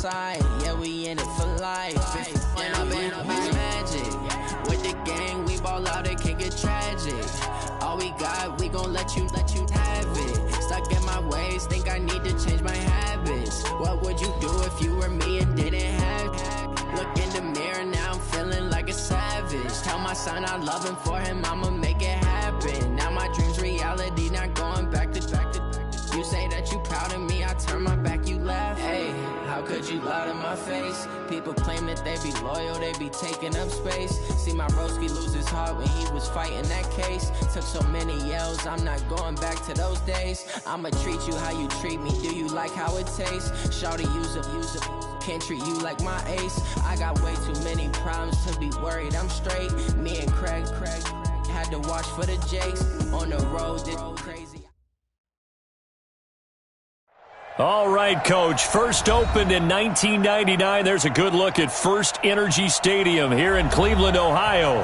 side. Yeah, we in it for life. And I've been magic. With the gang, we ball out, it can get tragic. All we got, we gon' let you have it. Stuck in my ways, think I need to change my habits. What would you do if you were me and didn't have it? Look in the mirror, now I'm feeling like a savage. Tell my son I love him, for him I'ma make it happen. Now my dream's reality, not going back to. You say that you proud of me, I turn my back, you laugh. Hey, how could you lie to my face? People claim that they be loyal, they be taking up space. See my broski lose his heart when he was fighting that case. Took so many yells, I'm not going back to those days. I'ma treat you how you treat me, do you like how it tastes? Shawty, use it, can't treat you like my ace. I got way too many problems to be worried, I'm straight. Me and Craig had to watch for the Jakes. On the road, this crazy. All right, Coach. First opened in 1999. There's a good look at First Energy Stadium here in Cleveland, Ohio.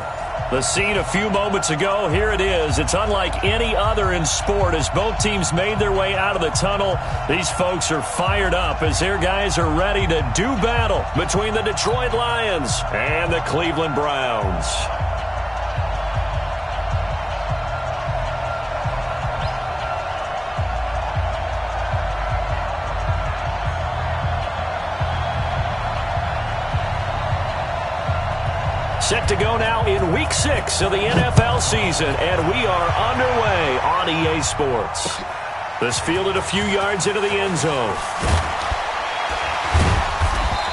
The scene a few moments ago, here it is. It's unlike any other in sport as both teams made their way out of the tunnel. These folks are fired up as their guys are ready to do battle between the Detroit Lions and the Cleveland Browns. Set to go now in Week 6 of the NFL season, and we are underway on EA Sports. This fielded a few yards into the end zone.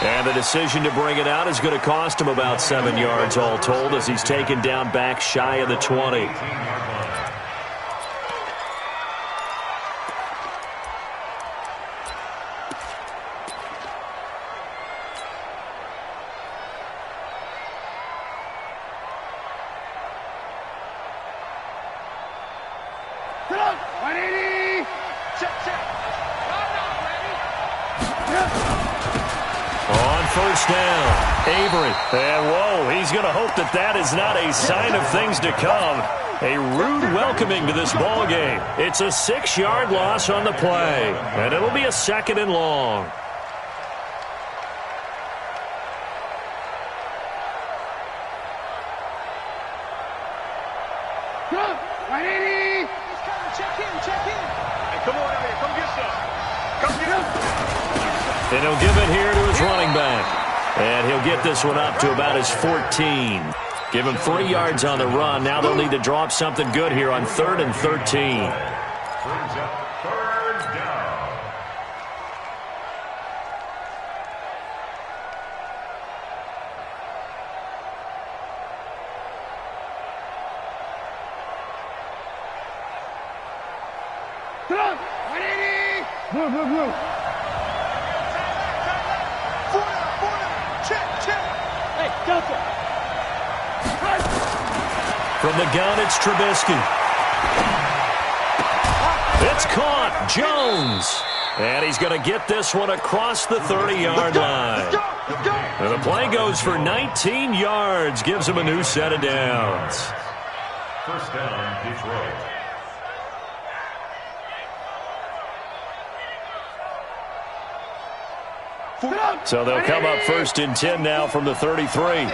And the decision to bring it out is going to cost him about 7 yards all told as he's taken down back shy of the 20. And whoa, he's going to hope that that is not a sign of things to come. A rude welcoming to this ball game. It's a 6-yard loss on the play, and it'll be a 2nd and long. And he'll give it here to his running back. And he'll get this one up to about his 14. Give him 3 yards on the run. Now they'll need to drop something good here on 3rd and 13. Brings up 3rd down. Come on, 180. Move. From the gun, it's Trubisky. It's caught. Jones. And he's going to get this one across the 30-yard line. And the play goes for 19 yards. Gives him a new set of downs. First down, Detroit. So they'll come up 1st and 10 now from the 33.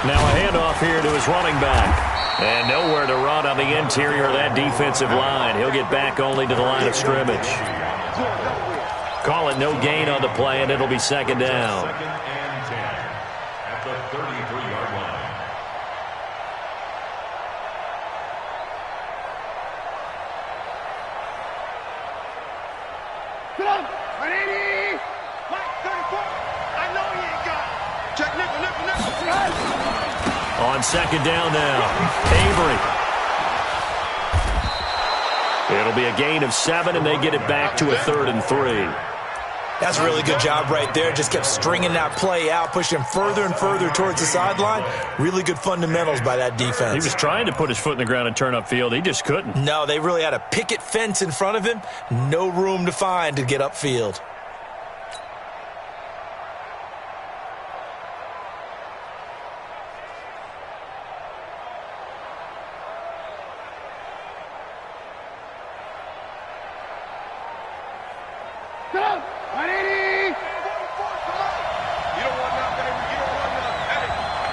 Now a handoff here to his running back. And nowhere to run on the interior of that defensive line. He'll get back only to the line of scrimmage. Call it no gain on the play, and it'll be 2nd down. 2nd and 10 at the 33-yard line. Come on, 180. Mike, 34. I know he ain't got it. Check nickel. On 2nd down now, Avery. It'll be a gain of 7, and they get it back to a 3rd and 3. That's a really good job right there. Just kept stringing that play out, pushing further and further towards the sideline. Really good fundamentals by that defense. He was trying to put his foot in the ground and turn upfield. He just couldn't. No, they really had a picket fence in front of him. No room to find to get upfield. 180. 44, come on. You don't want that, baby. You don't want that.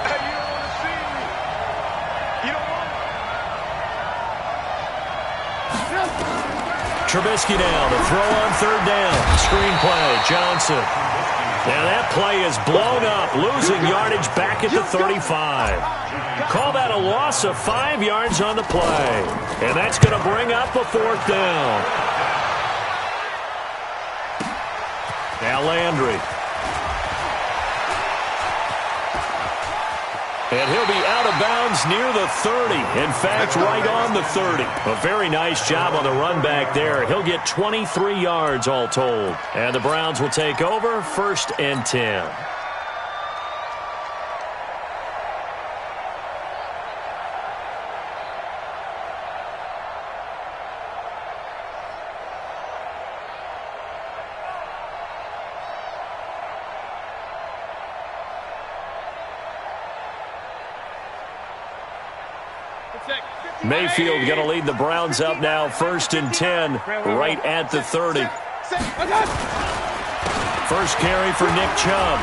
Hey, you don't want to see me. You don't want Trubisky now, the throw on third down. Screen play, Johnson. Now that play is blown up, losing yardage back at the 35. Call that a loss of 5 yards on the play. And that's going to bring up a fourth down. Now Landry. And he'll be out of bounds near the 30. In fact, right on the 30. A very nice job on the run back there. He'll get 23 yards all told. And the Browns will take over 1st and 10. Mayfield going to lead the Browns up now, 1st and 10, right at the 30. First carry for Nick Chubb.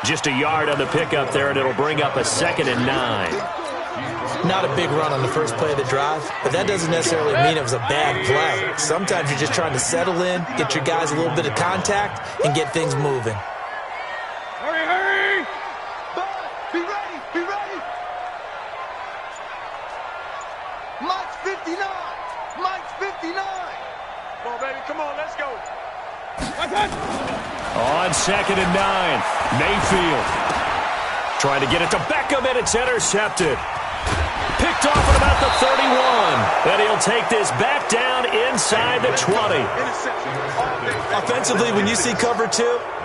Just a yard on the pickup there, and it'll bring up a 2nd and 9. Not a big run on the first play of the drive, but that doesn't necessarily mean it was a bad play. Sometimes you're just trying to settle in, get your guys a little bit of contact, and get things moving. Hurry, hurry! Be ready, be ready! Mike's 59! Mike's 59! Come on, baby, come on, let's go! On 2nd and 9, Mayfield trying to get it to Beckham, and it's intercepted. Picked off at about the 31. And he'll take this back down inside the 20. Offensively, when you see cover 2,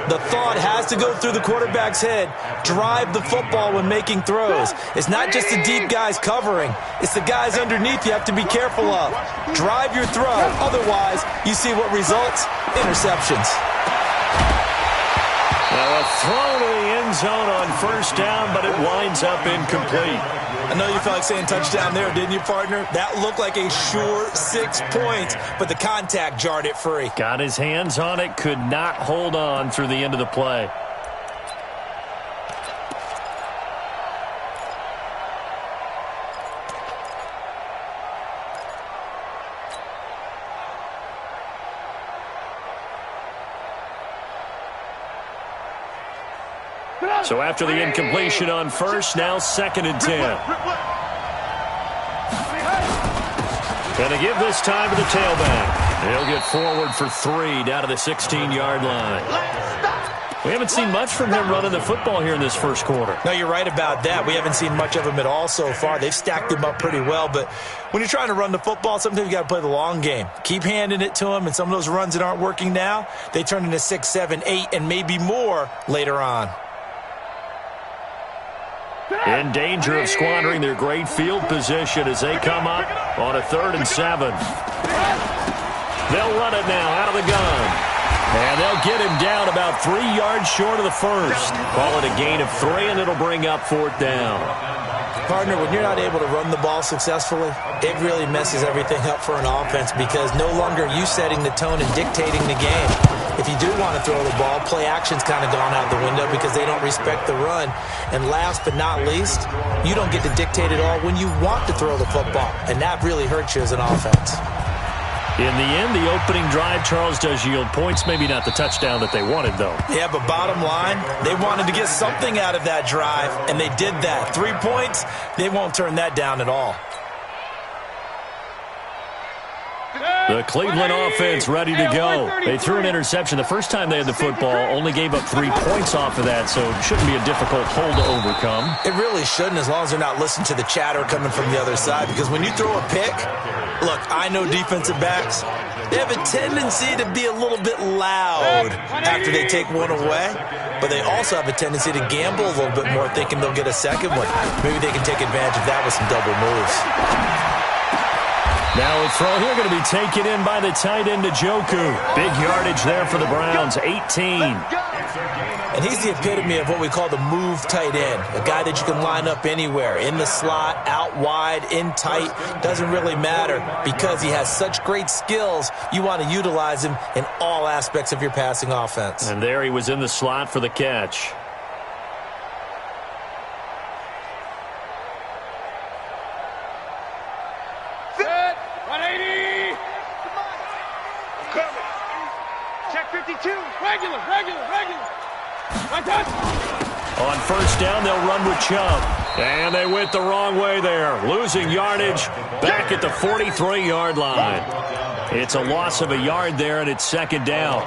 the thought has to go through the quarterback's head. Drive the football when making throws. It's not just the deep guys covering. It's the guys underneath you have to be careful of. Drive your throw. Otherwise, you see what results? Interceptions. Now a throw to the end zone on 1st down, but it winds up incomplete. I know you felt like saying touchdown there, didn't you, partner? That looked like a sure 6 points, but the contact jarred it free. Got his hands on it, could not hold on through the end of the play. So after the incompletion on 1st, now 2nd and 10. Going to give this time to the tailback. He'll get forward for 3 down to the 16-yard line. We haven't seen much from him running the football here in this first quarter. No, you're right about that. We haven't seen much of him at all so far. They've stacked him up pretty well, but when you're trying to run the football, sometimes you got to play the long game. Keep handing it to him, and some of those runs that aren't working now, they turn into 6, 7, 8, and maybe more later on. In danger of squandering their great field position as they come up on a 3rd and 7. They'll run it now out of the gun. And they'll get him down about 3 yards short of the 1st. Call it a gain of 3, and it'll bring up 4th down. Partner, when you're not able to run the ball successfully, it really messes everything up for an offense because no longer are you setting the tone and dictating the game. If you do want to throw the ball, play action's kind of gone out the window because they don't respect the run. And last but not least, you don't get to dictate it all when you want to throw the football. And that really hurts you as an offense. In the end, the opening drive, Charles, does yield points. Maybe not the touchdown that they wanted, though. Yeah, but bottom line, they wanted to get something out of that drive, and they did that. 3 points, they won't turn that down at all. The Cleveland offense ready to go. They threw an interception the first time they had the football, only gave up 3 points off of that, so it shouldn't be a difficult hole to overcome. It really shouldn't, as long as they're not listening to the chatter coming from the other side, because when you throw a pick, look, I know defensive backs, they have a tendency to be a little bit loud after they take one away, but they also have a tendency to gamble a little bit more, thinking they'll get a second one. Maybe they can take advantage of that with some double moves. Now a throw here going to be taken in by the tight end, Njoku. Big yardage there for the Browns, 18. And he's the epitome of what we call the move tight end, a guy that you can line up anywhere, in the slot, out wide, in tight, doesn't really matter because he has such great skills. You want to utilize him in all aspects of your passing offense. And there he was in the slot for the catch. Set. 180. Coming. Check 52. Regular. Right touch. On first down, they'll run with Chubb. And they went the wrong way there. Losing yardage back at the 43-yard line. It's a loss of a yard there, and it's second down.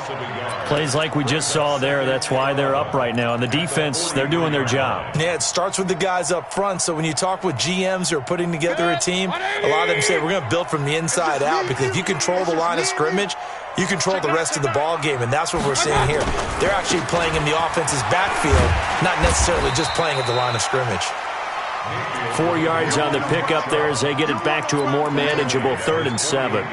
Plays like we just saw there. That's why they're up right now. And the defense, they're doing their job. Yeah, it starts with the guys up front. So when you talk with GMs who are putting together a team, a lot of them say we're going to build from the inside out because if you control the line of scrimmage, you control the rest of the ball game, and that's what we're seeing here. They're actually playing in the offense's backfield, not necessarily just playing at the line of scrimmage. 4 yards on the pickup there as they get it back to a more manageable 3rd and 7.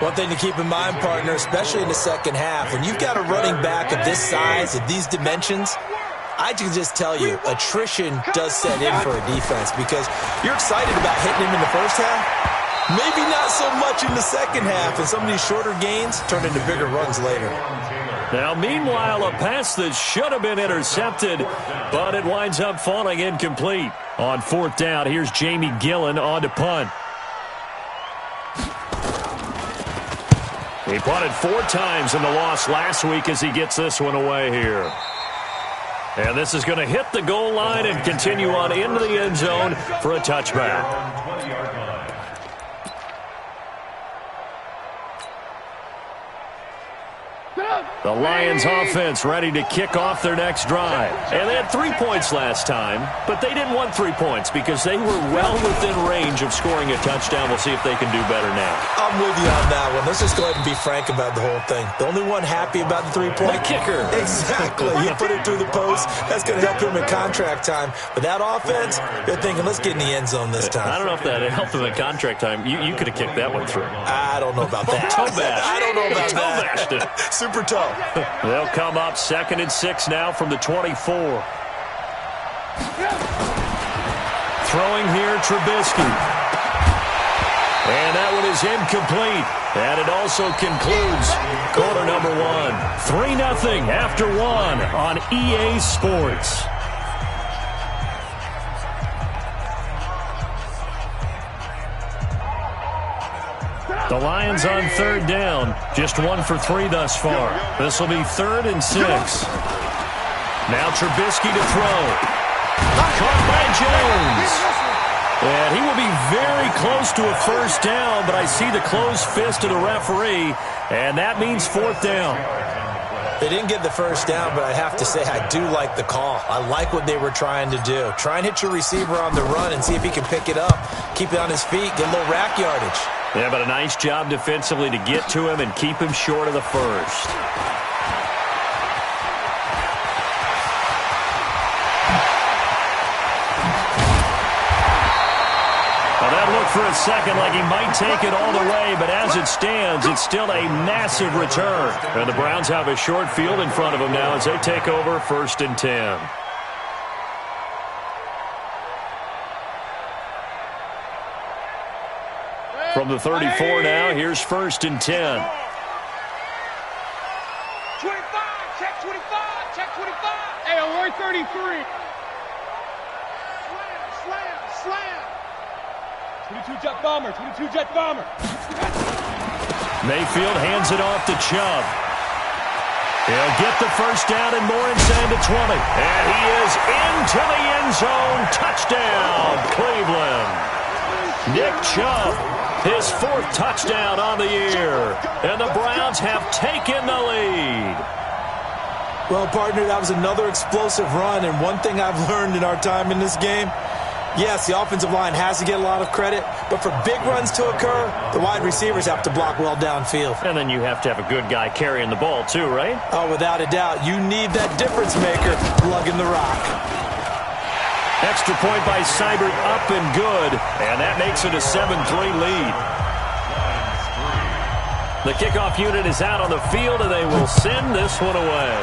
One thing to keep in mind, partner, especially in the second half, when you've got a running back of this size, of these dimensions, I can just tell you, attrition does set in for a defense because you're excited about hitting him in the first half. Maybe not so much in the second half, and some of these shorter gains turn into bigger runs later. Now, meanwhile, a pass that should have been intercepted, but it winds up falling incomplete. On 4th down, here's Jamie Gillen on to punt. He punted 4 times in the loss last week as he gets this one away here. And this is going to hit the goal line and continue on into the end zone for a touchback. The Lions offense ready to kick off their next drive. And they had 3 points last time, but they didn't want 3 points because they were well within range of scoring a touchdown. We'll see if they can do better now. I'm with you on that one. Let's just go ahead and be frank about the whole thing. The only one happy about the 3-point? The kicker. Exactly. You put it through the post. That's going to help him in contract time. But that offense, they're thinking, let's get in the end zone this time. I don't know if that helped him in contract time. You could have kicked that one through. I don't know about that. Toe bash. I don't know about that. Toe bashed it. Super toe. They'll come up 2nd and 6 now from the 24. Throwing here, Trubisky. And that one is incomplete. And it also concludes quarter number 1. 3-0 after 1 on EA Sports. The Lions on 3rd down. Just 1 for 3 thus far. This will be 3rd and 6. Now Trubisky to throw. Caught by Jones. And he will be very close to a first down, but I see the closed fist of the referee, and that means 4th down. They didn't get the first down, but I have to say I do like the call. I like what they were trying to do. Try and hit your receiver on the run and see if he can pick it up. Keep it on his feet, get a little rack yardage. Yeah, but a nice job defensively to get to him and keep him short of the first. Well, that looked for a second like he might take it all the way, but as it stands, it's still a massive return. And the Browns have a short field in front of them now as they take over 1st and 10. From the 34 now, here's 1st and 10. 25, check 25, check 25. Hey, alert 33. Slam. 22 jet bomber. Mayfield hands it off to Chubb. He'll get the first down and more inside the 20. And he is into the end zone. Touchdown, Cleveland. Nick Chubb, his 4th touchdown on the year. And the Browns have taken the lead. Well, partner, that was another explosive run, and one thing I've learned in our time in this game, yes, the offensive line has to get a lot of credit, but for big runs to occur, the wide receivers have to block well downfield. And then you have to have a good guy carrying the ball too, right? Oh, without a doubt. You need that difference maker lugging the rock. Extra point by Seibert, up and good, and that makes it a 7-3 lead. The kickoff unit is out on the field, and they will send this one away.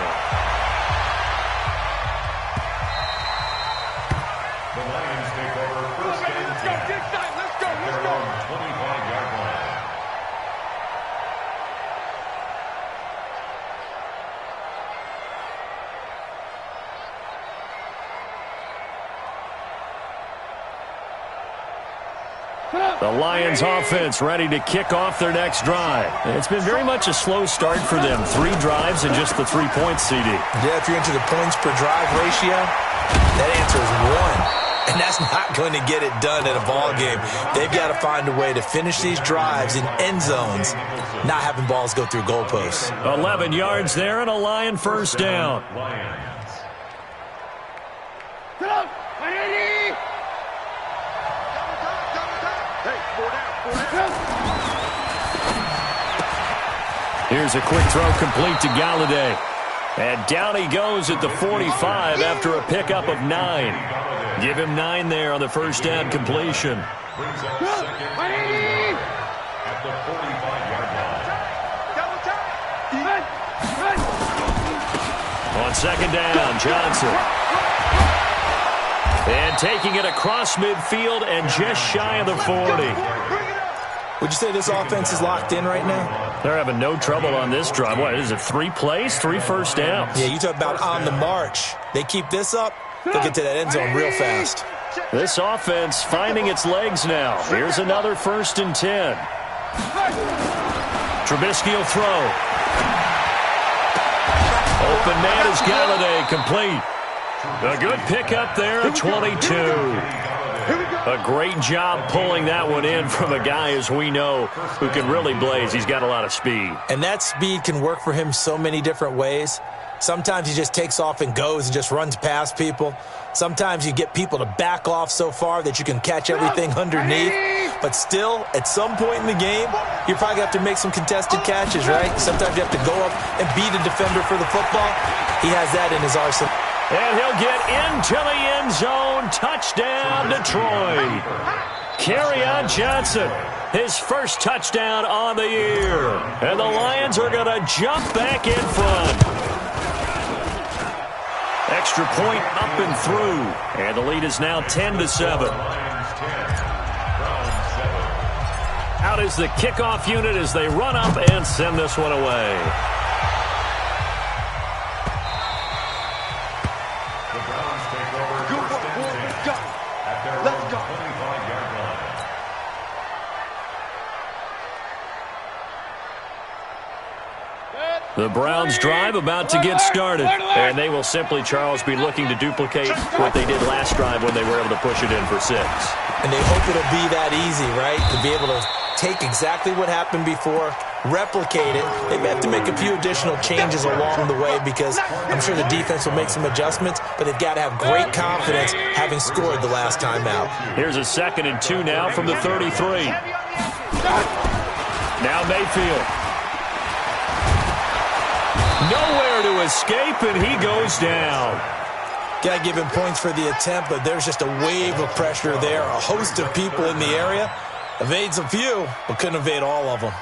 The Lions offense ready to kick off their next drive. It's been very much a slow start for them. 3 drives and just the 3 points, CD. Yeah, if you're into the points per drive ratio, that answer is 1. And that's not going to get it done in a ball game. They've got to find a way to finish these drives in end zones, not having balls go through goalposts. 11 yards there and a Lion first down. Here's a quick throw complete to Galladay. And down he goes at the 45 after a pickup of 9. Give him 9 there on the first down completion. Brings up second at the 45-yard line. On second down, Johnson. And taking it across midfield and just shy of the 40. Would you say this offense is locked in right now? They're having no trouble on this drive. What is it, 3 plays, 3 first downs? Yeah, you talk about on the march. They keep this up, they'll get to that end zone real fast. This offense finding its legs now. Here's another 1st and 10. Trubisky will throw. Open man is Galladay, complete. A good pickup there at 22. A great job pulling that one in from a guy, as we know, who can really blaze. He's got a lot of speed. And that speed can work for him so many different ways. Sometimes he just takes off and goes and just runs past people. Sometimes you get people to back off so far that you can catch everything underneath. But still, at some point in the game, you probably have to make some contested catches, right? Sometimes you have to go up and beat a defender for the football. He has that in his arsenal. And he'll get into the end zone. Touchdown, Detroit. Kerryon Johnson, his first touchdown on the year. And the Lions are going to jump back in front. Extra point up and through. And the lead is now 10-7. Out is the kickoff unit as they run up and send this one away. The Browns drive about to get started. And they will simply, Charles, be looking to duplicate what they did last drive when they were able to push it in for 6. And they hope it'll be that easy, right? To be able to take exactly what happened before, replicate it. They may have to make a few additional changes along the way because I'm sure the defense will make some adjustments, but they've got to have great confidence having scored the last time out. Here's a 2nd and 2 now from the 33. Now Mayfield. Nowhere to escape, and he goes down. Got to give him points for the attempt, but there's just a wave of pressure there. A host of people in the area. Evades a few, but couldn't evade all of them.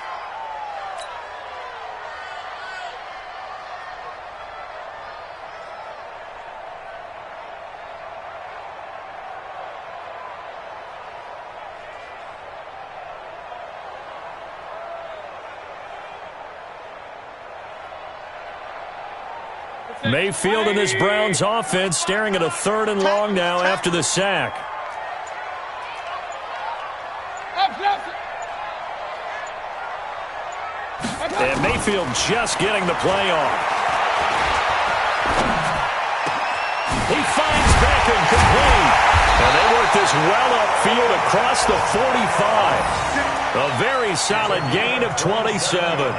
Mayfield and this Browns offense staring at a 3rd and long now after the sack. And Mayfield just getting the play off. He finds Beckham complete. And they work this well upfield across the 45. A very solid gain of 27.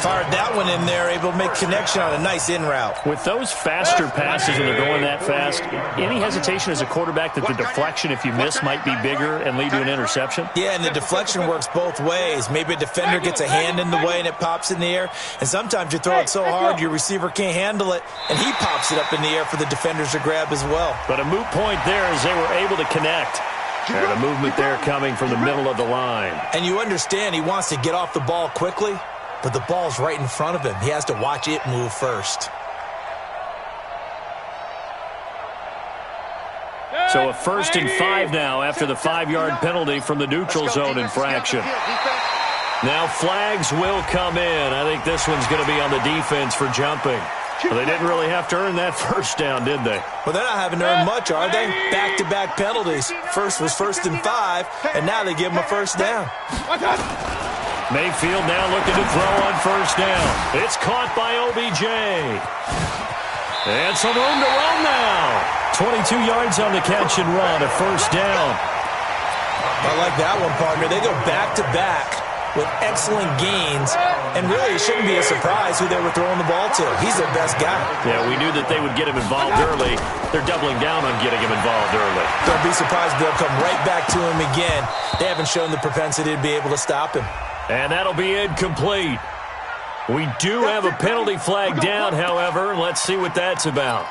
Fired that one in there, able to make connection on a nice in route. With those faster passes when they're going that fast, any hesitation as a quarterback that the deflection, if you miss, might be bigger and lead to an interception? Yeah, and the deflection works both ways. Maybe a defender gets a hand in the way and it pops in the air. And sometimes you throw it so hard your receiver can't handle it, and he pops it up in the air for the defenders to grab as well. But a moot point there as they were able to connect. And the movement there coming from the middle of the line. And you understand he wants to get off the ball quickly, but the ball's right in front of him. He has to watch it move first. So a 1st and 5 now after the 5-yard penalty from the neutral zone infraction. Now flags will come in. I think this one's going to be on the defense for jumping. Well, they didn't really have to earn that first down, did they? Well, they're not having to earn much, are they? Back-to-back penalties. First was 1st and 5, and now they give them a first down. Mayfield now looking to throw on first down. It's caught by OBJ. And some room to run now. 22 yards on the catch and run, a first down. I like that one, partner. They go back-to-back with excellent gains, and really it shouldn't be a surprise who they were throwing the ball to. He's their best guy. Yeah, we knew that they would get him involved early. They're doubling down on getting him involved early. Don't be surprised if they'll come right back to him again. They haven't shown the propensity to be able to stop him. And that'll be incomplete. We do have a penalty flag down, however. Let's see what that's about.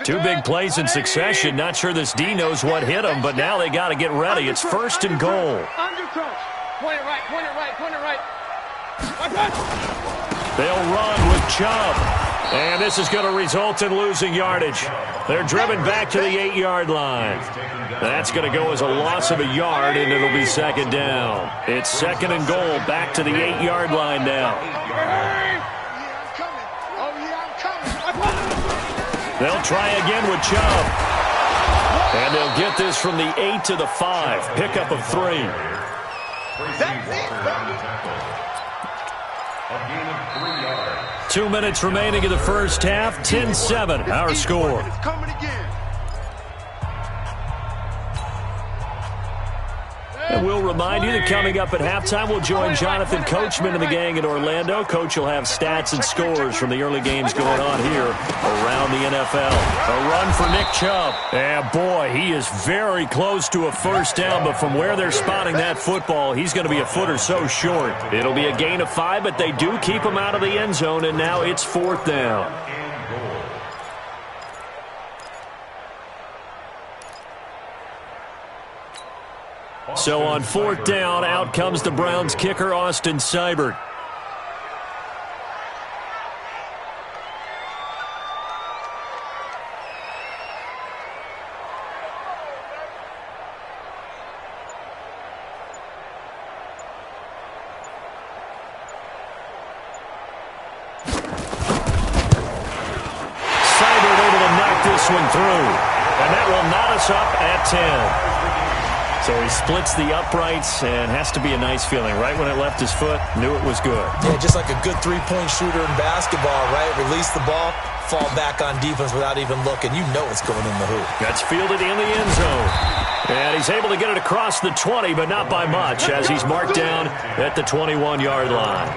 Two big plays in succession. Not sure this D knows what hit him, but now they got to get ready. It's 1st and goal. Point it right, point it right, point it right. They'll run with Chubb. And this is going to result in losing yardage. They're driven back to the 8-yard line. That's going to go as a loss of a yard, and it'll be 2nd down. It's 2nd and goal, back to the 8-yard line now. They'll try again with Chubb. And they'll get this from the 8 to the 5. Pickup of 3. A gain of 3 yards. 2 minutes remaining in the first half. 10-7, our score. It's coming again. And we'll remind you that coming up at halftime, we'll join Jonathan Coachman and the gang in Orlando. Coach will have stats and scores from the early games going on here around the NFL. A run for Nick Chubb. And boy, he is very close to a first down, but from where they're spotting that football, he's going to be a foot or so short. It'll be a gain of 5, but they do keep him out of the end zone, and now it's 4th down. So on 4th down, out comes the Browns kicker, Austin Seibert. Seibert able to knock this one through. And that will knot us up at 10. So he splits the uprights, and has to be a nice feeling. Right when it left his foot, knew it was good. Yeah, just like a good three-point shooter in basketball, right? Release the ball, fall back on defense without even looking. You know it's going in the hoop. That's fielded in the end zone. And he's able to get it across the 20, but not by much, as he's marked down at the 21-yard line.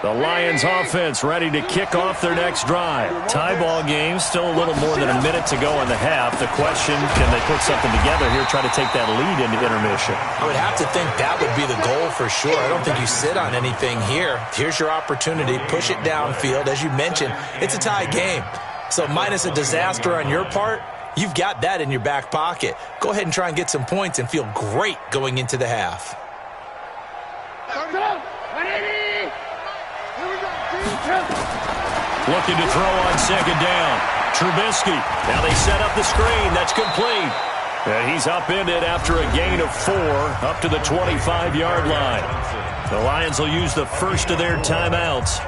The Lions offense ready to kick off their next drive. Tie ball game, still a little more than a minute to go in the half. The question, can they put something together here, try to take that lead into intermission? I would have to think that would be the goal for sure. I don't think you sit on anything here. Here's your opportunity. Push it downfield. As you mentioned, it's a tie game. So minus a disaster on your part, you've got that in your back pocket. Go ahead and try and get some points and feel great going into the half. Looking to throw on 2nd down. Trubisky. Now they set up the screen. That's complete. And he's upended after a gain of 4 up to the 25-yard line. The Lions will use the first of their timeouts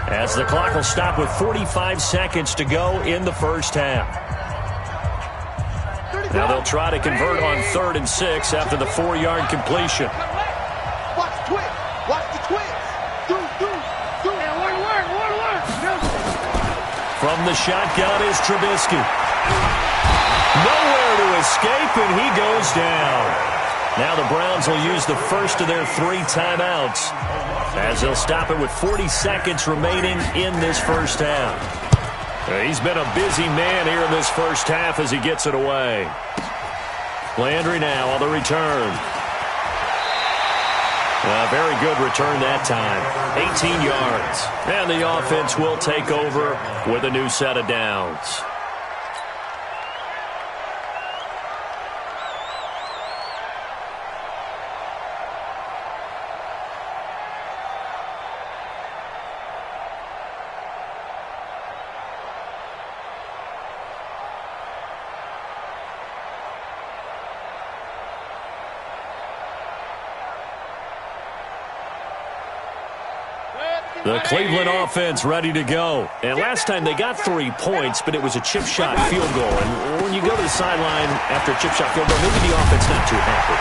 as the clock will stop with 45 seconds to go in the first half. Now they'll try to convert on 3rd and 6 after the 4-yard completion. Watch the twist. Watch the twist. From the shotgun is Trubisky. Nowhere to escape, and he goes down. Now the Browns will use the first of their 3 timeouts as they'll stop it with 40 seconds remaining in this first half. He's been a busy man here in this first half as he gets it away. Landry now on the return. A very good return that time. 18 yards. And the offense will take over with a new set of downs. The Cleveland offense ready to go. And last time they got 3 points, but it was a chip shot field goal. And when you go to the sideline after a chip shot field goal, maybe the offense not too happy.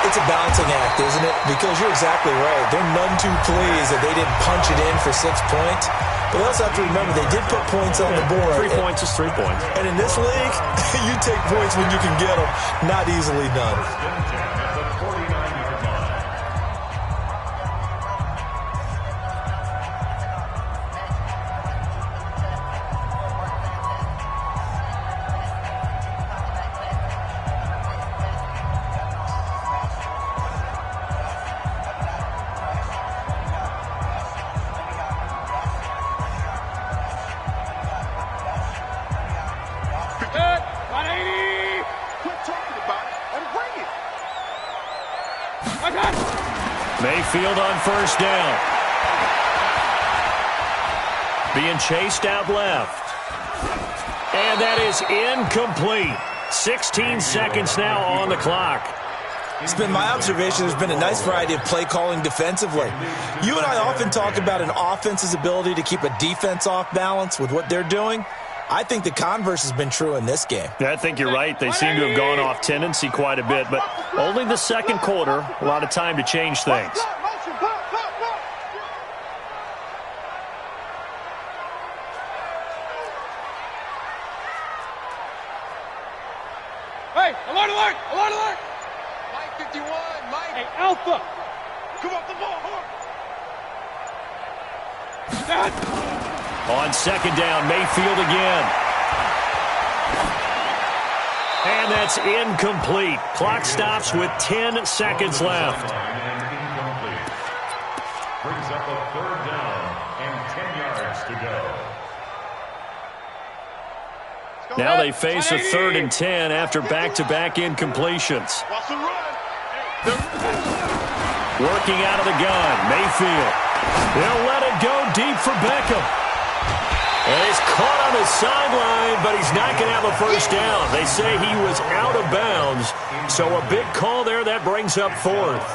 It's a balancing act, isn't it? Because you're exactly right. They're none too pleased that they didn't punch it in for 6 points. But they also have to remember they did put points on the board. 3 points is 3 points. And in this league, you take points when you can get them. Not easily done. Mayfield on first down. Being chased out left. And that is incomplete. 16 seconds now on the clock. It's been my observation there's been a nice variety of play calling defensively. You and I often talk about an offense's ability to keep a defense off balance with what they're doing. I think the converse has been true in this game. I think you're right. They seem to have gone off tendency quite a bit, but only the second quarter, a lot of time to change things. Hey, alert, alert, alert, alert! Mike 51, Mike. Hey, Alpha. Come off the ball, hard. On second down, Mayfield again. And that's incomplete. Clock stops with 10 seconds left. Incomplete. Brings up a third down and 10 yards to go. Now they face a 3rd and 10 after back-to-back incompletions. Working out of the gun, Mayfield. They'll let it go deep for Beckham. And he's caught on the sideline, but he's not going to have a first down. They say he was out of bounds, so a big call there. That brings up 4th.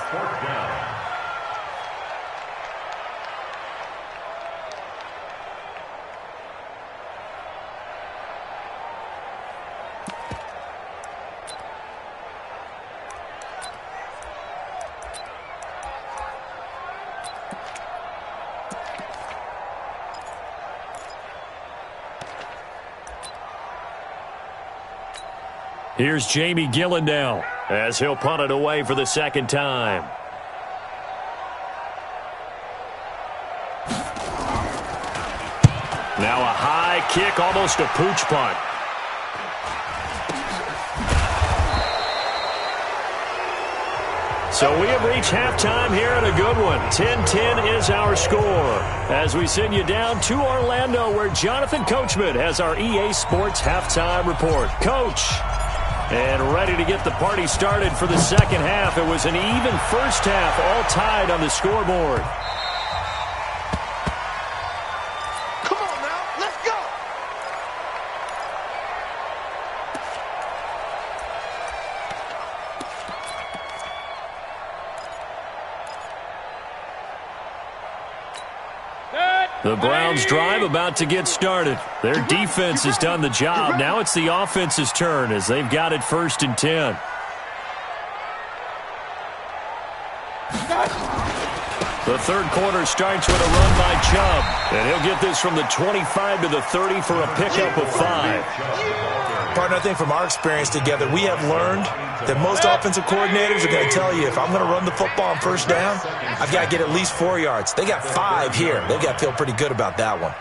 Here's Jamie Gillen now as he'll punt it away for the second time. Now a high kick, almost a pooch punt. So we have reached halftime here in a good one. 10-10 is our score as we send you down to Orlando where Jonathan Coachman has our EA Sports halftime report. Coach. And ready to get the party started for the second half. It was an even first half, all tied on the scoreboard. Come on now, let's go! The Browns drive about to get started. Their defense has done the job. Now it's the offense's turn as they've got it 1st and 10. The third quarter starts with a run by Chubb. And he'll get this from the 25 to the 30 for a pickup of 5. Partner, I think from our experience together, we have learned that most offensive coordinators are going to tell you, if I'm going to run the football on first down, I've got to get at least 4 yards. They got 5 here. They've got to feel pretty good about that one.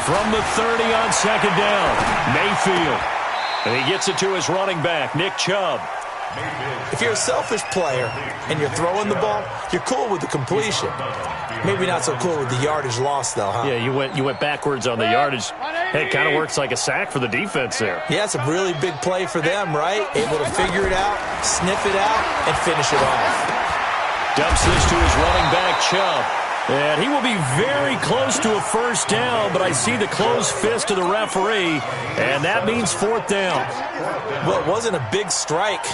From the 30 on second down, Mayfield. And he gets it to his running back, Nick Chubb. If you're a selfish player and you're throwing the ball, you're cool with the completion. Maybe not so cool with the yardage loss, though, huh? Yeah, you went backwards on the yardage. Hey, it kind of works like a sack for the defense there. Yeah, it's a really big play for them, right? Able to figure it out, sniff it out, and finish it off. Dumps this to his running back, Chubb. And he will be very close to a first down, but I see the closed fist of the referee, and that means 4th down. Well, it wasn't a big strike.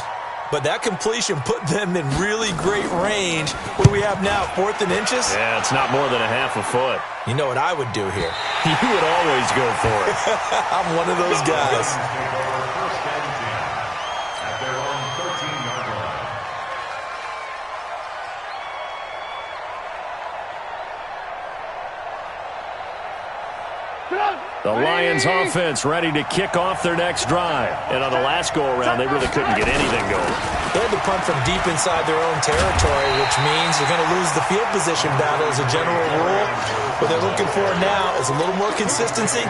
But that completion put them in really great range. What do we have now, 4th and inches? Yeah, it's not more than a half a foot. You know what I would do here? You would always go for it. I'm one of those guys. First and 10 at their own 13-yard line. The Lions offense ready to kick off their next drive. And on the last go-around, they really couldn't get anything going. They had to punt from deep inside their own territory, which means they're going to lose the field position battle as a general rule. What they're looking for now is a little more consistency,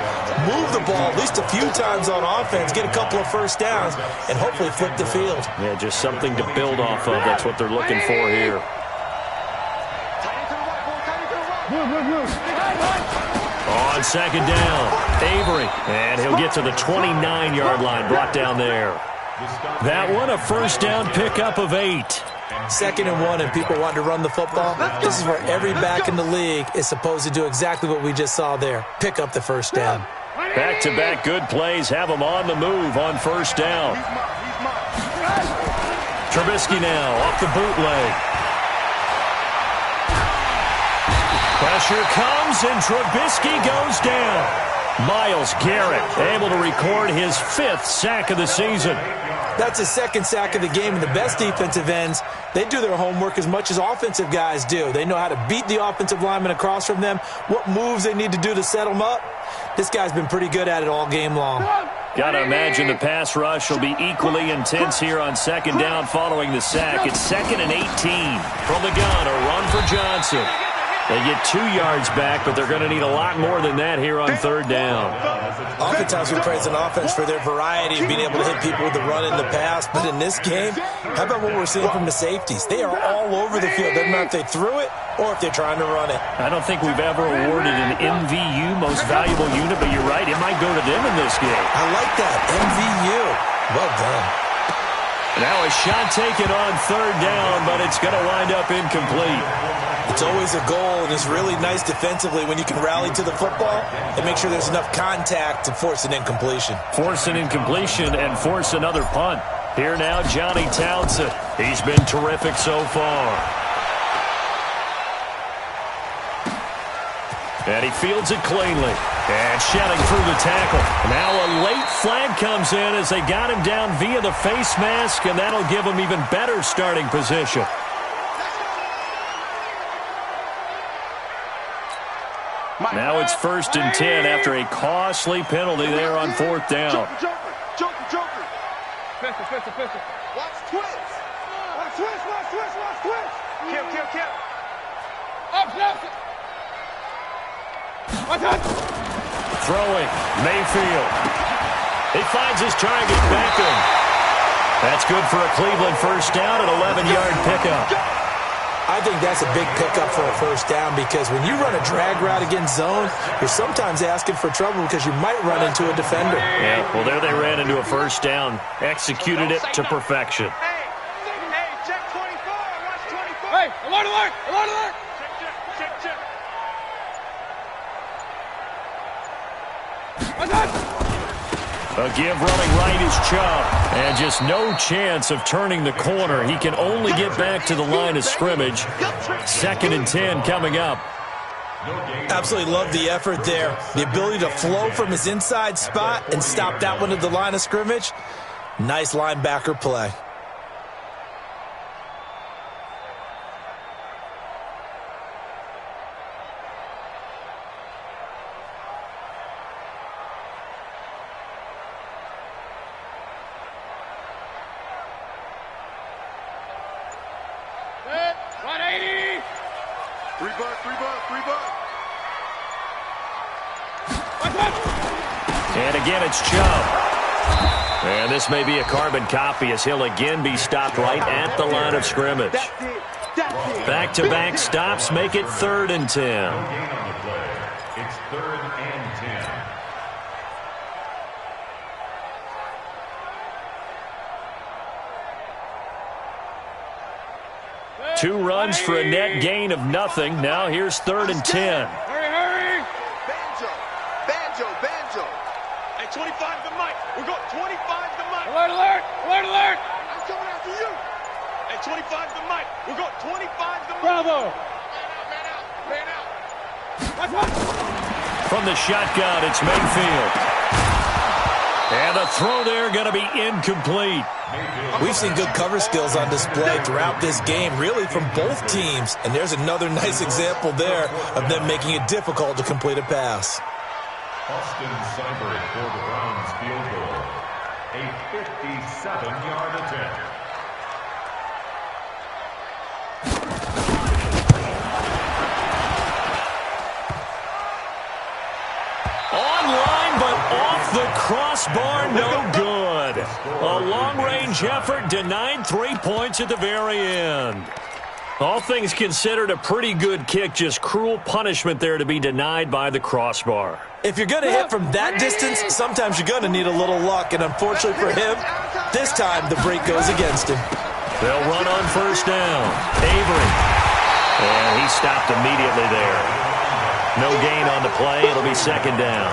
move the ball at least a few times on offense, get a couple of first downs, and hopefully flip the field. Yeah, just something to build off of. That's what they're looking for here. On second down, Avery, and he'll get to the 29-yard line, brought down there. That one, a first down pickup of 8. 2nd and 1, and people want to run the football. This is where every back in the league is supposed to do exactly what we just saw there, pick up the first down. Back-to-back good plays have them on the move on first down. Trubisky now off the bootleg. Pressure comes, and Trubisky goes down. Myles Garrett able to record his 5th sack of the season. That's his 2nd sack of the game, and the best defensive ends, they do their homework as much as offensive guys do. They know how to beat the offensive lineman across from them, what moves they need to do to set them up. This guy's been pretty good at it all game long. Got to imagine the pass rush will be equally intense here on second down following the sack. It's 2nd and 18. From the gun, a run for Johnson. They get 2 yards back, but they're going to need a lot more than that here on third down. Oftentimes we praise an offense for their variety of being able to hit people with the run in the pass, but in this game, how about what we're seeing from the safeties? They are all over the field. Doesn't matter if they threw it or if they're trying to run it. I don't think we've ever awarded an MVU, most valuable unit, but you're right, it might go to them in this game. I like that, MVU. Well done. Now a shot taken on third down, but it's going to wind up incomplete. It's always a goal, and it's really nice defensively when you can rally to the football and make sure there's enough contact to force an incompletion. Force an incompletion and force another punt. Here now, Johnny Townsend. He's been terrific so far. And he fields it cleanly. And shedding through the tackle. Now a late flag comes in as they got him down via the face mask, and that'll give him even better starting position. Now it's 1st and 10 after a costly penalty there on 4th down. Joker. Pistol. Watch twist. Watch twist. Kill. Up. Throwing, Mayfield. He finds his target, Beckham. That's good for a Cleveland first down, an 11-yard pickup. I think that's a big pickup for a first down because when you run a drag route against zone, you're sometimes asking for trouble because you might run into a defender. Yeah, well, there they ran into a first down. Executed it to perfection. Hey, check 24. Watch 24. Hey, alert. Check. A give running right is Chubb. And just no chance of turning the corner. He can only get back to the line of scrimmage. 2nd and 10 coming up. Absolutely love the effort there. The ability to flow from his inside spot and stop that one at the line of scrimmage. Nice linebacker play. And again, it's Chubb. And this may be a carbon copy as he'll again be stopped right at the line of scrimmage. Back-to-back stops make it 3rd and 10. It's 3rd and 10. 2 runs for a net gain of nothing. Now here's 3rd and 10. Hurry. Banjo. Hey, 25 to Mike. We're going 25 to Mike. Alert. I'm coming after Hey, 25 to Mike. We're going 25 to Mike. Bravo. Man out. From the shotgun, it's Mayfield. And the throw there going to be incomplete. We've seen good cover skills on display throughout this game, really from both teams. And there's another nice example there of them making it difficult to complete a pass. Austin Seibert for the Browns field goal. A 57-yard attempt. Online, but off the crossbar, no good. A long-range effort denied 3 points at the very end. All things considered, a pretty good kick, just cruel punishment there to be denied by the crossbar. If you're going to hit from that distance, sometimes you're going to need a little luck, and unfortunately for him, this time the break goes against him. They'll run on first down. Avery. And he stopped immediately there. No gain on the play. It'll be second down.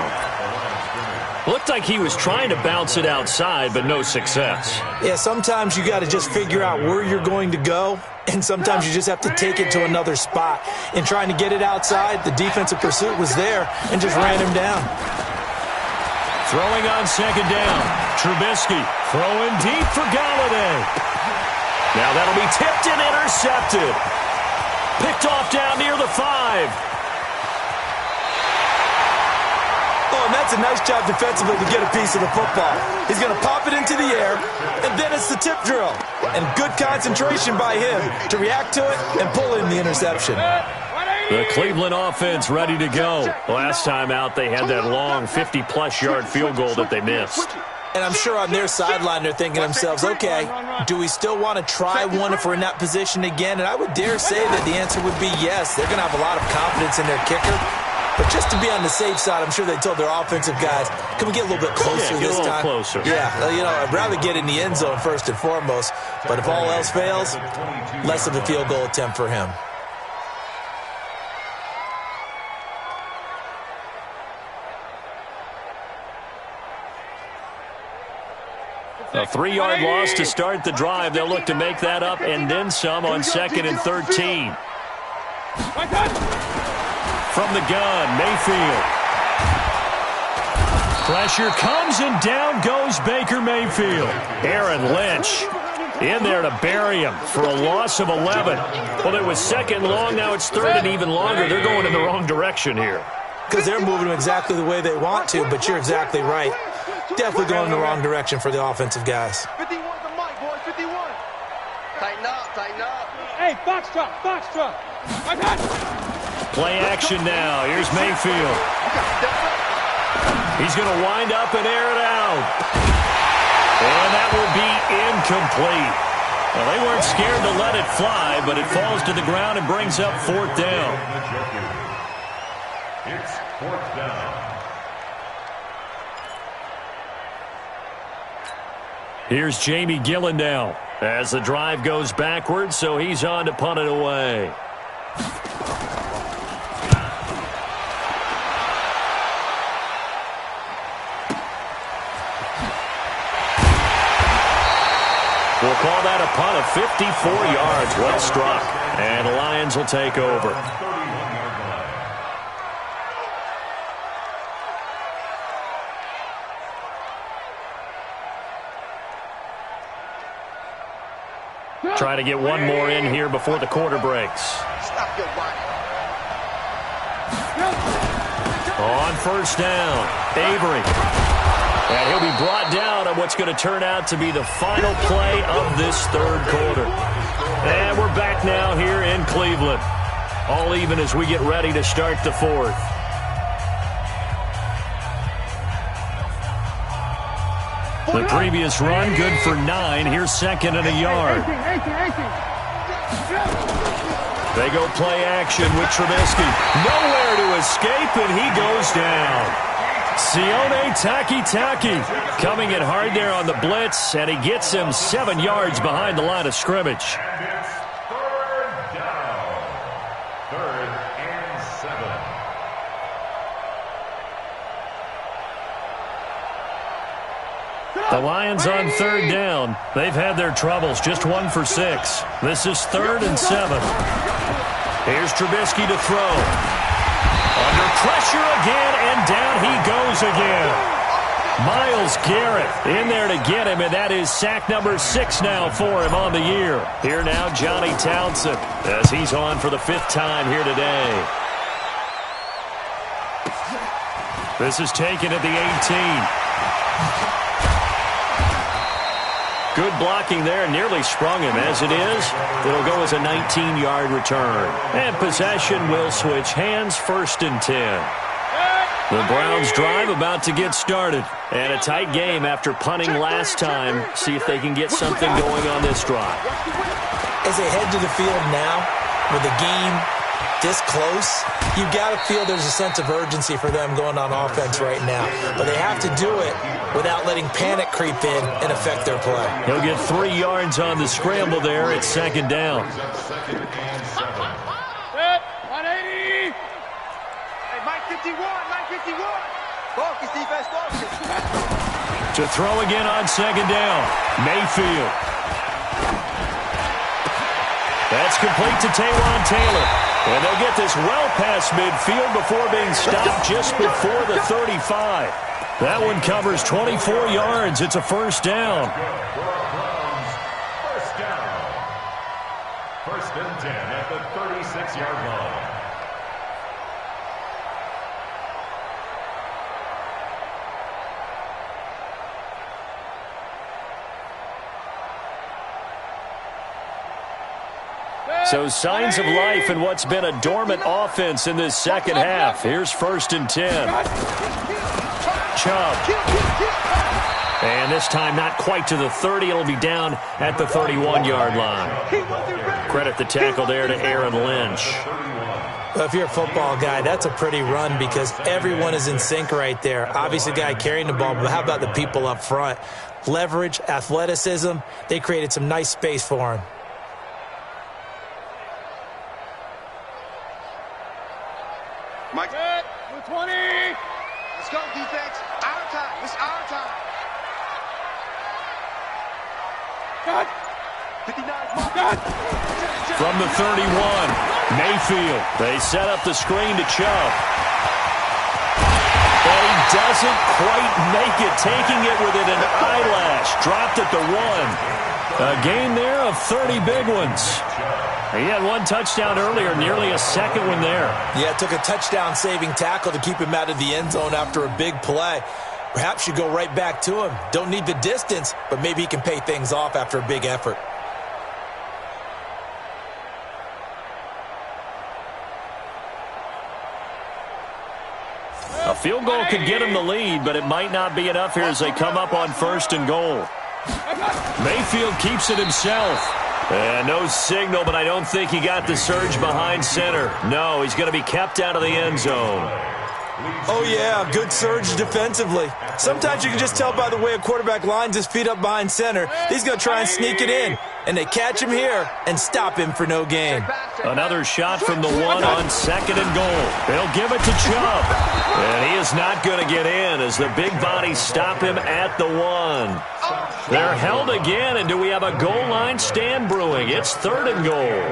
Looked like he was trying to bounce it outside, but no success. Yeah, sometimes you got to just figure out where you're going to go, and sometimes you just have to take it to another spot. In trying to get it outside, the defensive pursuit was there and just ran him down. Throwing on second down. Trubisky throwing deep for Galladay. Now that'll be tipped and intercepted. Picked off down near the 5. Oh, and that's a nice job defensively to get a piece of the football. He's going to pop it into the air, and then it's the tip drill. And good concentration by him to react to it and pull in the interception. The Cleveland offense ready to go. Last time out, they had that long 50-plus yard field goal that they missed. And I'm sure on their sideline they're thinking to themselves, okay, do we still want to try one if we're in that position again? And I would dare say that the answer would be yes. They're going to have a lot of confidence in their kicker. But just to be on the safe side, I'm sure they told their offensive guys, can we get a little bit closer this time? Closer. Yeah, I'd rather get in the end zone first and foremost. But if all else fails, less of a field goal attempt for him. A 3-yard loss to start the drive. They'll look to make that up and then some on 2nd and 13. From the gun, Mayfield. Pressure comes and down goes Baker Mayfield. Aaron Lynch in there to bury him for a loss of 11. Well, it was second long, now it's third and even longer. They're going in the wrong direction here. Because they're moving them exactly the way they want to, but you're exactly right. Definitely going in the wrong direction for the offensive guys. 51 to Mike, boys, 51. Tighten up, tighten up. Hey, box truck. Play action now. Here's Mayfield. He's going to wind up and air it out. And that will be incomplete. Well, they weren't scared to let it fly, but it falls to the ground and brings up fourth down. It's fourth down. Here's Jamie Gillen now as the drive goes backwards, so he's on to punt it away. We'll call that a punt of 54 yards. Well struck. And the Lions will take over. Try to get one more in here before the quarter breaks. Stop your body. On first down, Avery. And he'll be brought down on what's going to turn out to be the final play of this third quarter. And we're back now here in Cleveland. All even as we get ready to start the fourth. The previous run, good for 9. Here's second and a yard. They go play action with Trubisky. Nowhere to escape, and he goes down. Sione Taki coming in hard there on the blitz, and he gets him 7 yards behind the line of scrimmage. And it's third down. 3rd and 7. The Lions on third down. They've had their troubles, just 1 for 6. This is 3rd and 7. Here's Trubisky to throw. Under pressure again, and down he goes again. Myles Garrett in there to get him, and that is sack number 6 now for him on the year. Here now, Johnny Townsend, as he's on for the 5th time here today. This is taken at the 18. Good blocking there, nearly sprung him. As it is, it'll go as a 19-yard return. And possession will switch hands, 1st and 10. The Browns drive about to get started. And a tight game after punting last time. See if they can get something going on this drive. As they head to the field now, with the game this close, you got to feel there's a sense of urgency for them going on offense right now. But they have to do it without letting panic creep in and affect their play. He'll get 3 yards on the scramble there at 2nd down. 180. Hey, Mike 51, Mike 51. Focus, defense, focus. To throw again on 2nd down. Mayfield. That's complete to Taywan Taylor. And they'll get this well past midfield before being stopped just before the 35. That one covers 24 yards. It's a 1st down. First down. 1st and 10 at the 36-yard line. So signs of life in what's been a dormant offense in this 2nd half. Here's 1st and 10. Chubb. And this time not quite to the 30. It'll be down at the 31-yard line. Credit the tackle there to Aaron Lynch. Well, if you're a football guy, that's a pretty run because everyone is in sync right there. Obviously, the guy carrying the ball, but how about the people up front? Leverage, athleticism, they created some nice space for him. Mike. 20. Let's go, defense. Our time. It's our time. Cut. 59. Cut. From the 31, Mayfield. They set up the screen to Chubb. But he doesn't quite make it, taking it within an eyelash. Dropped at the 1. A gain there of 30 big ones. He had 1 touchdown earlier, nearly a 2nd one there. Yeah, it took a touchdown-saving tackle to keep him out of the end zone after a big play. Perhaps you go right back to him. Don't need the distance, but maybe he can pay things off after a big effort. A field goal could get him the lead, but it might not be enough here as they come up on 1st and goal. Mayfield keeps it himself. And no signal, but I don't think he got the surge behind center. No, he's going to be kept out of the end zone. Oh, yeah, good surge defensively. Sometimes you can just tell by the way a quarterback lines his feet up behind center. He's going to try and sneak it in, and they catch him here and stop him for no gain. Another shot from the 1 on 2nd and goal. They'll give it to Chubb. And he is not going to get in as the big bodies stop him at the 1. They're held again, and do we have a goal line stand brewing? It's 3rd and goal.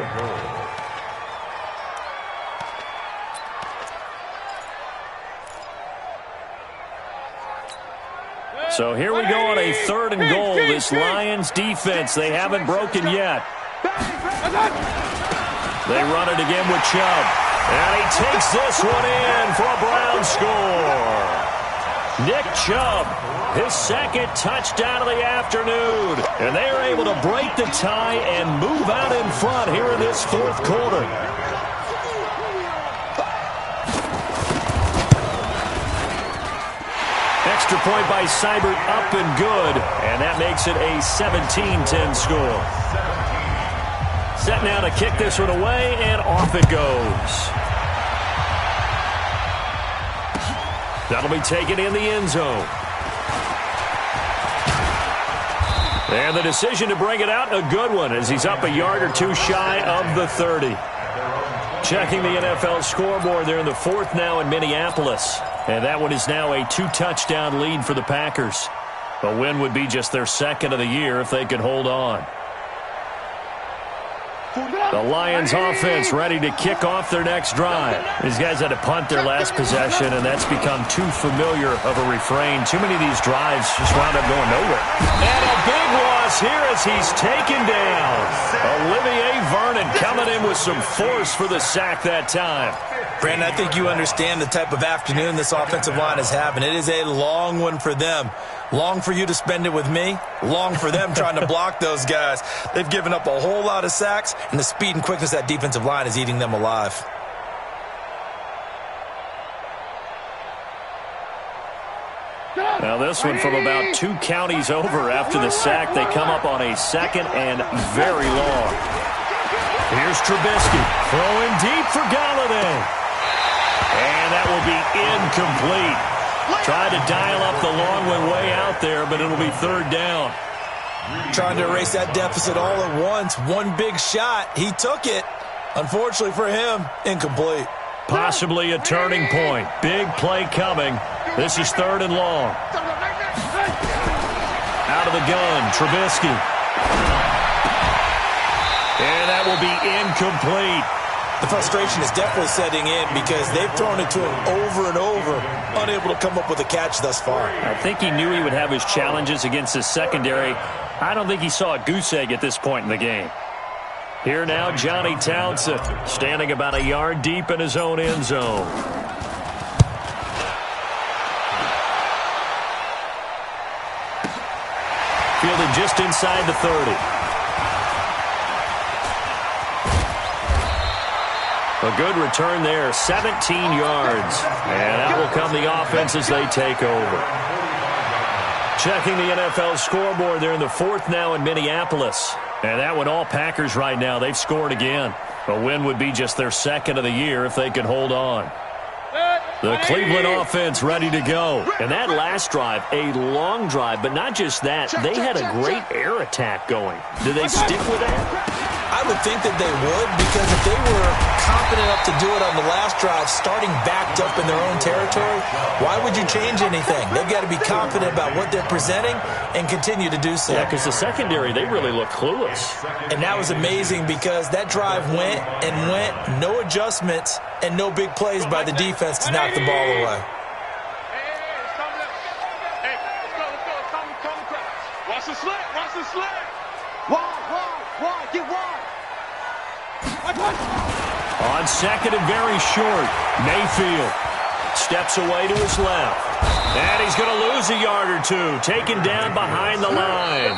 So here we go on a 3rd and goal. This Lions defense, they haven't broken yet. They run it again with Chubb. And he takes this one in for a Brown score. Nick Chubb, his 2nd touchdown of the afternoon. And they are able to break the tie and move out in front here in this 4th quarter. Extra point by Seibert, up and good. And that makes it a 17-10 score. Set now to kick this one away, and off it goes. That'll be taken in the end zone. And the decision to bring it out, a good one, as he's up a yard or 2 shy of the 30. Checking the NFL scoreboard, they're in the 4th now in Minneapolis. And that one is now a 2-touchdown lead for the Packers. A win would be just their second of the year if they could hold on. The Lions offense ready to kick off their next drive. These guys had to punt their last possession, and that's become too familiar of a refrain. Too many of these drives just wound up going nowhere. And a big loss here as he's taken down. Olivier Vernon coming in with some force for the sack that time. Brandon, I think you understand the type of afternoon this offensive line is having. It is a long one for them. Long for you to spend it with me. Long for them trying to block those guys. They've given up a whole lot of sacks, and the speed and quickness of that defensive line is eating them alive. Now this one from about 2 counties over after the sack. They come up on a second and very long. Here's Trubisky throwing deep for Galladay. And that will be incomplete. Tried to dial up the long one way out there, but it'll be third down. Trying to erase that deficit all at once. One big shot. He took it. Unfortunately for him, incomplete. Possibly a turning point. Big play coming. This is third and long. Out of the gun, Trubisky. And that will be incomplete. The frustration is definitely setting in because they've thrown it to him over and over, unable to come up with a catch thus far. I think he knew he would have his challenges against his secondary. I don't think he saw a goose egg at this point in the game. Here now, Johnny Townsend, standing about a yard deep in his own end zone. Fielded just inside the 30. A good return there, 17 yards. And that will come the offense as they take over. Checking the NFL scoreboard, they're in the fourth now in Minneapolis. And that one all Packers right now. They've scored again. A win would be just their second of the year if they could hold on. The Cleveland offense ready to go. And that last drive, a long drive, but not just that. They had a great air attack going. Do they stick with that? I would think that they would, because if they were confident enough to do it on the last drive, starting backed up in their own territory, why would you change anything? They've got to be confident about what they're presenting and continue to do so. Yeah, because the secondary, they really look clueless. And that was amazing because that drive went and went, no adjustments and no big plays by the defense to knock the ball away. Hey, let's go. Watch the sled. Wide, get wide. On second and very short, Mayfield steps away to his left. And he's going to lose a yard or two, taken down behind the line.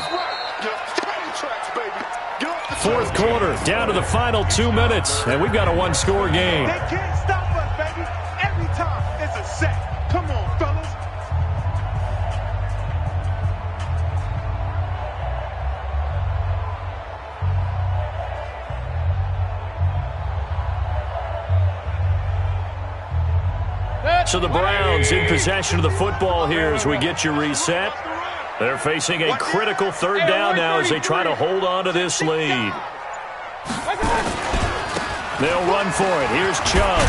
Fourth quarter, down to the final 2 minutes, and we've got a one-score game. They can't stop us, baby. Every time it's a set. Come on, fellas. So the Browns in possession of the football here as we get you reset. They're facing a critical third down now as they try to hold on to this lead. They'll run for it. Here's Chubb.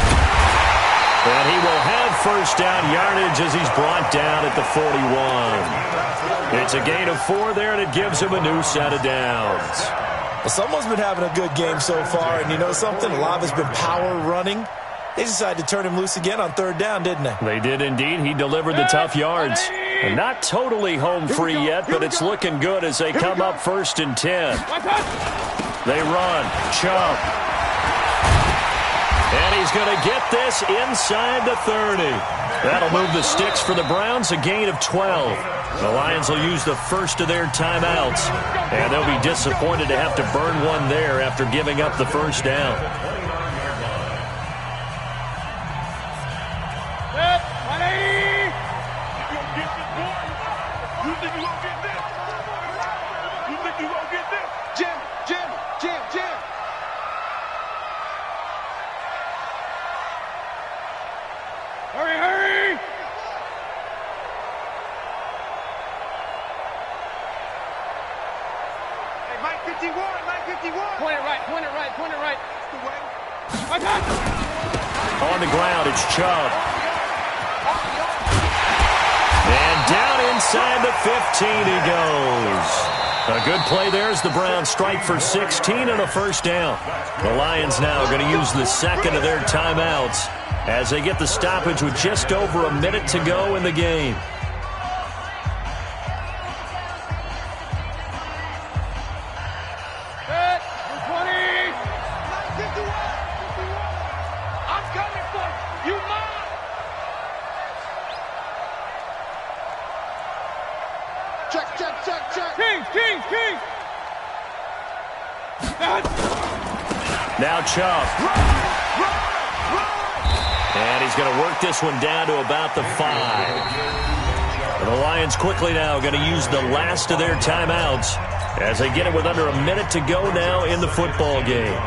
And he will have first down yardage as he's brought down at the 41. It's a gain of 4 there, and it gives him a new set of downs. Well, someone's been having a good game so far, and you know something? A lot of it's been power running. They decided to turn him loose again on third down, didn't they? They did indeed. He delivered the tough yards. And not totally home free yet, but it's looking good as they come up first and 10. They run. Chubb. And he's going to get this inside the 30. That'll move the sticks for the Browns, a gain of 12. The Lions will use the first of their timeouts. And they'll be disappointed to have to burn one there after giving up the first down. Hurry! Hey, Mike 51. Point it right. That's the way. On the ground, it's Chubb. And down inside the 15 he goes. A good play there as the Browns strike for 16 and a first down. The Lions now going to use the second of their timeouts as they get the stoppage with just over a minute to go in the game. King! Now Chubb. And he's going to work this one down to about the 5. And the Lions quickly now going to use the last of their timeouts as they get it with under a minute to go now in the football game.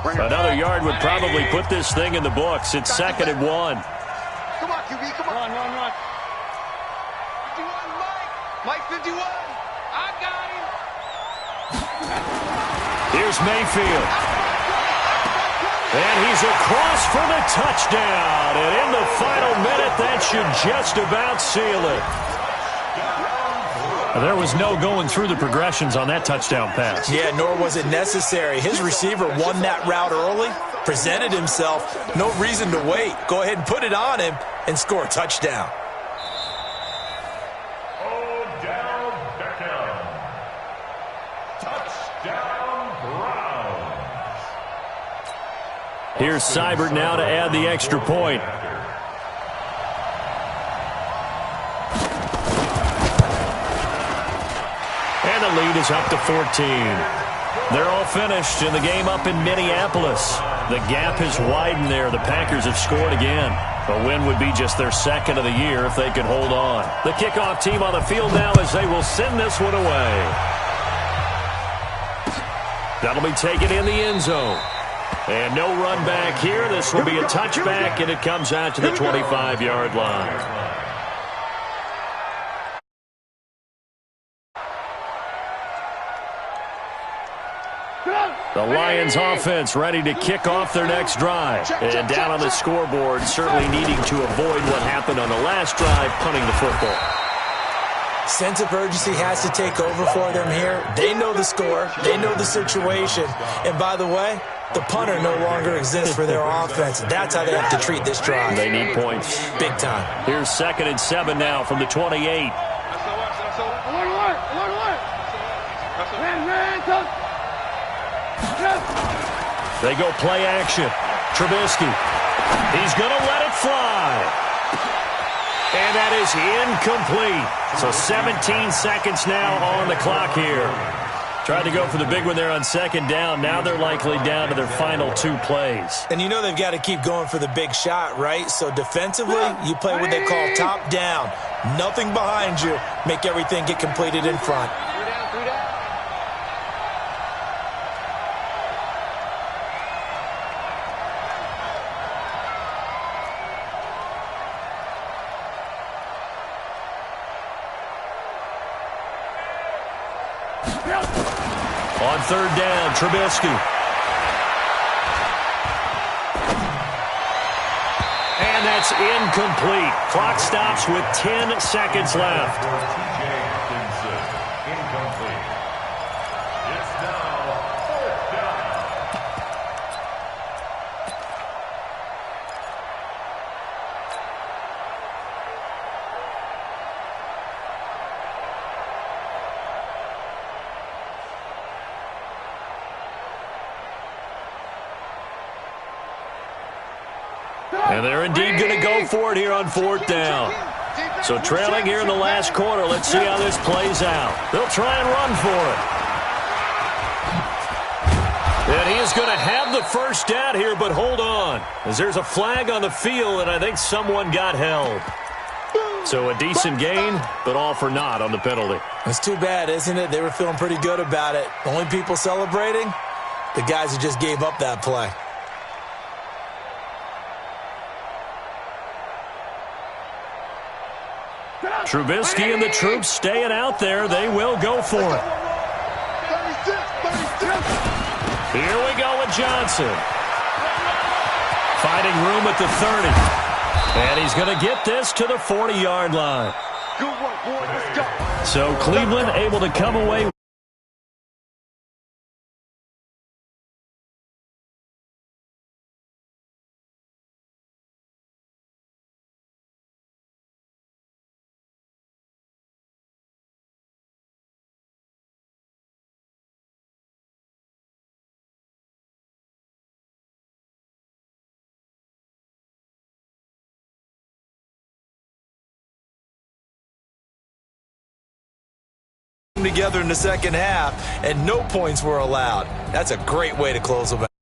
Another yard would probably put this thing in the books. It's 2nd and 1. Come on, QB, come on. Run. 51, Mike 51. I got him. Here's Mayfield. And he's across for the touchdown. And in the final minute, that should just about seal it. There was no going through the progressions on that touchdown pass. Yeah, nor was it necessary. His receiver won that route early, presented himself. No reason to wait. Go ahead and put it on him and score a touchdown. Odell Beckham. Touchdown, Browns. Here's Seibert now to add the extra point. And the lead is up to 14. They're all finished in the game up in Minneapolis. The gap has widened there. The Packers have scored again. A win would be just their 2nd of the year if they could hold on. The kickoff team on the field now as they will send this one away. That'll be taken in the end zone. And no run back here. This will be a touchback, and it comes out to the 25-yard line. The Lions offense ready to kick off their next drive. And down on the scoreboard, certainly needing to avoid what happened on the last drive, punting the football. Sense of urgency has to take over for them here. They know the score. They know the situation. And by the way, the punter no longer exists for their offense. That's how they have to treat this drive. They need points. Big time. Here's 2nd and 7 now from the 28. They go play action. Trubisky. He's going to let it fly. And that is incomplete. So 17 seconds now on the clock here. Tried to go for the big one there on 2nd down. Now they're likely down to their final 2 plays. And you know they've got to keep going for the big shot, right? So defensively, you play what they call top down. Nothing behind you. Make everything get completed in front. On 3rd down, Trubisky. And that's incomplete. Clock stops with 10 seconds left. Incomplete. It's now 4th down. And they're indeed going to go for it here on 4th down. So trailing here in the last quarter, let's see how this plays out. They'll try and run for it. And he is going to have the first down here, but hold on, as there's a flag on the field, and I think someone got held. So a decent gain, but all for naught on the penalty. It's too bad, isn't it? They were feeling pretty good about it. Only people celebrating, the guys who just gave up that play. Trubisky and the troops staying out there. They will go for it. Here we go with Johnson. Finding room at the 30. And he's going to get this to the 40-yard line. Good work, boy. Let's go. So Cleveland able to come away together in the second half, and no points were allowed. That's a great way to close them out.